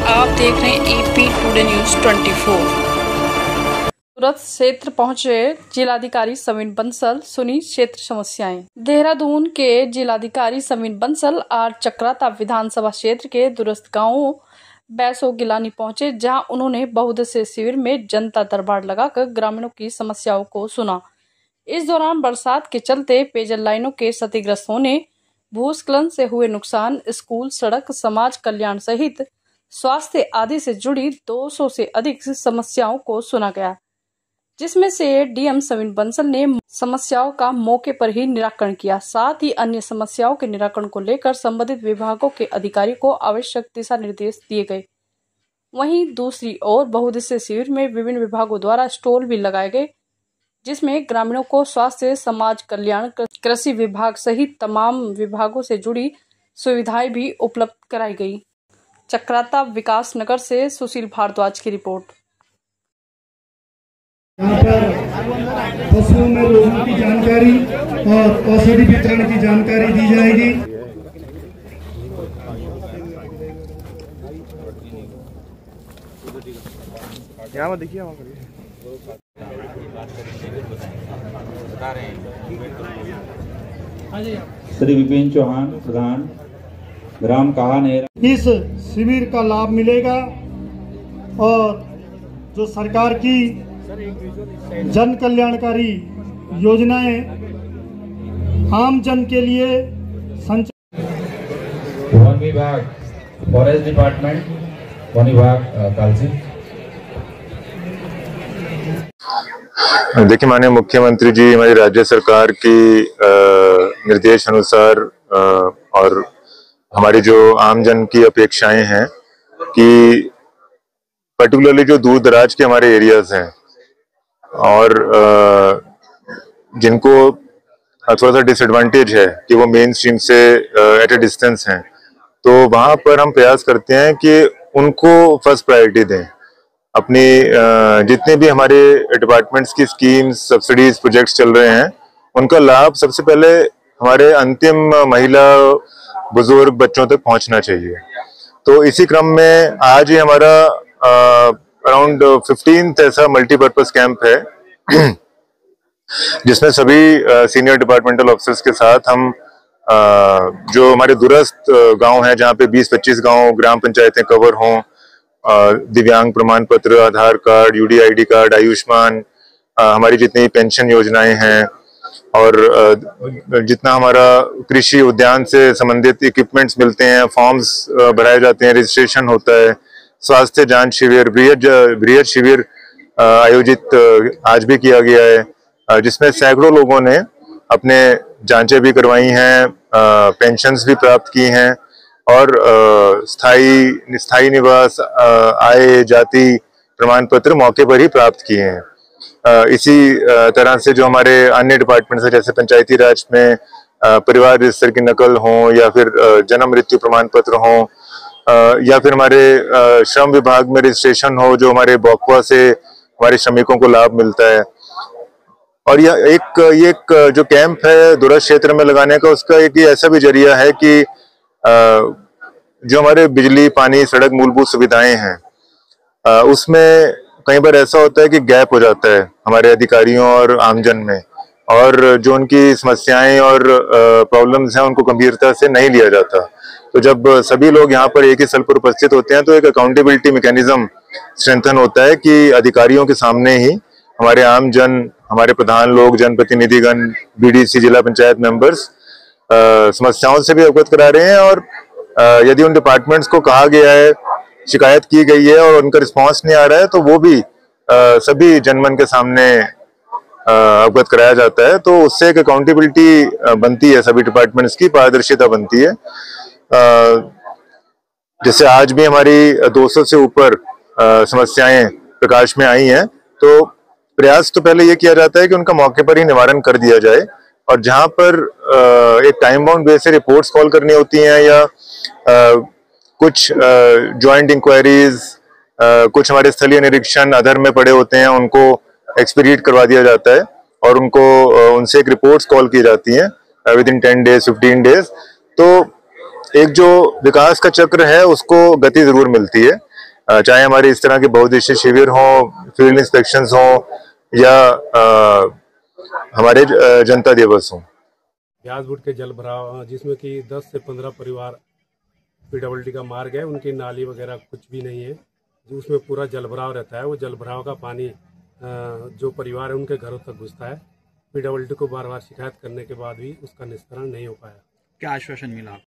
आप देख रहे हैं एपी टुडे न्यूज 24। सूरत क्षेत्र पहुंचे जिलाधिकारी समीन बंसल, सुनी क्षेत्र समस्याएं। देहरादून के जिलाधिकारी समीन बंसल आज चक्राता विधानसभा क्षेत्र के दूरस्थ गांवों बैसो गिलानी पहुंचे, जहां उन्होंने बहुउद्देशीय शिविर में जनता दरबार लगाकर ग्रामीणों की समस्याओं को सुना। इस दौरान बरसात के चलते पेयजल लाइनों के क्षतिग्रस्त होने, भूस्खलन से हुए नुकसान, स्कूल, सड़क, समाज कल्याण सहित स्वास्थ्य आदि से जुड़ी 200 से अधिक समस्याओं को सुना गया, जिसमें से डीएम समीन बंसल ने समस्याओं का मौके पर ही निराकरण किया। साथ ही अन्य समस्याओं के निराकरण को लेकर संबंधित विभागों के अधिकारी को आवश्यक दिशा निर्देश दिए गए। वहीं दूसरी ओर बहुउद्देशीय शिविर में विभिन्न विभागों द्वारा स्टॉल भी लगाए गए, जिसमें ग्रामीणों को स्वास्थ्य, समाज कल्याण, कृषि विभाग सहित तमाम विभागों से जुड़ी सुविधाएं भी उपलब्ध कराई गई। चक्राता विकास नगर से सुशील भारद्वाज की रिपोर्ट। यहाँ पर पशुओं में रोगों की जानकारी और औषधि वितरण की जानकारी दी जाएगी। यहाँ देखिए, वहाँ श्री विपिन चौहान, प्रधान ग्राम कहानेर। इस शिविर का लाभ मिलेगा और जो सरकार की जन कल्याणकारी योजनाएं आम जन के लिए वन विभाग फॉरेस्ट डिपार्टमेंट, वन विभाग कालसी। देखिए, माननीय मुख्यमंत्री जी हमारी राज्य सरकार की निर्देश अनुसार और हमारी जो आम जन की अपेक्षाएं हैं कि पर्टिकुलरली जो दूर दराज के हमारे एरियाज हैं और जिनको थोड़ा सा डिसएडवांटेज है कि वो मेन स्ट्रीम से एट ए डिस्टेंस हैं, तो वहाँ पर हम प्रयास करते हैं कि उनको फर्स्ट प्रायोरिटी दें। अपनी जितने भी हमारे डिपार्टमेंट्स की स्कीम्स, सब्सिडीज, प्रोजेक्ट्स चल रहे हैं, उनका लाभ सबसे पहले हमारे अंतिम महिला, बुजुर्ग, बच्चों तक पहुंचना चाहिए। तो इसी क्रम में आज ही हमारा अराउंड 15th ऐसा मल्टीपर्पज कैंप है जिसमें सभी सीनियर डिपार्टमेंटल ऑफिसर्स के साथ हम जो हमारे दूरस्थ गांव हैं, जहां पे 20-25 गांव ग्राम पंचायतें कवर हों, दिव्यांग प्रमाण पत्र, आधार कार्ड, यूडीआईडी कार्ड, आयुष्मान, हमारी जितनी पेंशन योजनाएं हैं और जितना हमारा कृषि उद्यान से संबंधित इक्विपमेंट्स मिलते हैं, फॉर्म्स भराए जाते हैं, रजिस्ट्रेशन होता है, स्वास्थ्य जांच शिविर, बृहद शिविर आयोजित आज भी किया गया है, जिसमें सैकड़ों लोगों ने अपने जांचें भी करवाई हैं, पेंशन्स भी प्राप्त की हैं और स्थायी निवास, आय, जाति प्रमाण पत्र मौके पर ही प्राप्त किए हैं। इसी तरह से जो हमारे अन्य डिपार्टमेंट्स हैं, जैसे पंचायती राज में परिवार रजिस्टर की नकल हो या फिर जन्म मृत्यु प्रमाण पत्र हो या फिर हमारे श्रम विभाग में रजिस्ट्रेशन हो, जो हमारे बॉकवा से हमारे श्रमिकों को लाभ मिलता है। और यह एक जो कैंप है दूरस्थ क्षेत्र में लगाने का, उसका एक ऐसा भी जरिया है कि जो हमारे बिजली, पानी, सड़क, मूलभूत सुविधाएं हैं, उसमें कई बार ऐसा होता है कि गैप हो जाता है हमारे अधिकारियों और आमजन में, और जो उनकी समस्याएं और प्रॉब्लम्स हैं उनको गंभीरता से नहीं लिया जाता। तो जब सभी लोग यहाँ पर एक ही स्थल पर उपस्थित होते हैं तो एक अकाउंटेबिलिटी मैकेनिज्म स्ट्रेंथन होता है कि अधिकारियों के सामने ही हमारे आमजन, हमारे प्रधान लोग, जनप्रतिनिधिगण, बीडीसी, जिला पंचायत मेंबर्स समस्याओं से भी अवगत करा रहे हैं और यदि उन डिपार्टमेंट्स को कहा गया है, शिकायत की गई है और उनका रिस्पांस नहीं आ रहा है, तो वो भी सभी जनमन के सामने अवगत कराया जाता है। तो उससे एक अकाउंटेबिलिटी बनती है, सभी डिपार्टमेंट्स की पारदर्शिता बनती है। जैसे आज भी हमारी 200 से ऊपर समस्याएं प्रकाश में आई हैं, तो प्रयास तो पहले ये किया जाता है कि उनका मौके पर ही निवारण कर दिया जाए, और जहां पर एक टाइम बाउंड बेस से रिपोर्ट्स कॉल करनी होती हैं या कुछ ज्वाइंट इंक्वायरीज, कुछ हमारे स्थलीय निरीक्षण अधर में पड़े होते हैं, उनको एक्सपीडिट करवा दिया जाता है और उनको उनसे एक रिपोर्ट्स कॉल की जाती हैं विद इन 10 डेज, 15 डेज। तो एक जो विकास का चक्र है उसको गति जरूर मिलती है। चाहे हमारे इस तरह के बहुउद्देशीय शिविर हों, फील्ड इंस्पेक्शंस हों या हमारे जनता दिवस हों। ब्यासबुट के जल भराव जिसमें कि 10 से 15 परिवार पीडब्ल्यूडी का मार्ग है, उनकी नाली वगैरह कुछ भी नहीं है, जो उसमें पूरा जल भराव रहता है। वो जल भराव का पानी जो परिवार है उनके घरों तक घुसता है। पीडब्ल्यूडी को बार बार शिकायत करने के बाद भी उसका निस्तारण नहीं हो पाया। क्या आश्वासन मिला?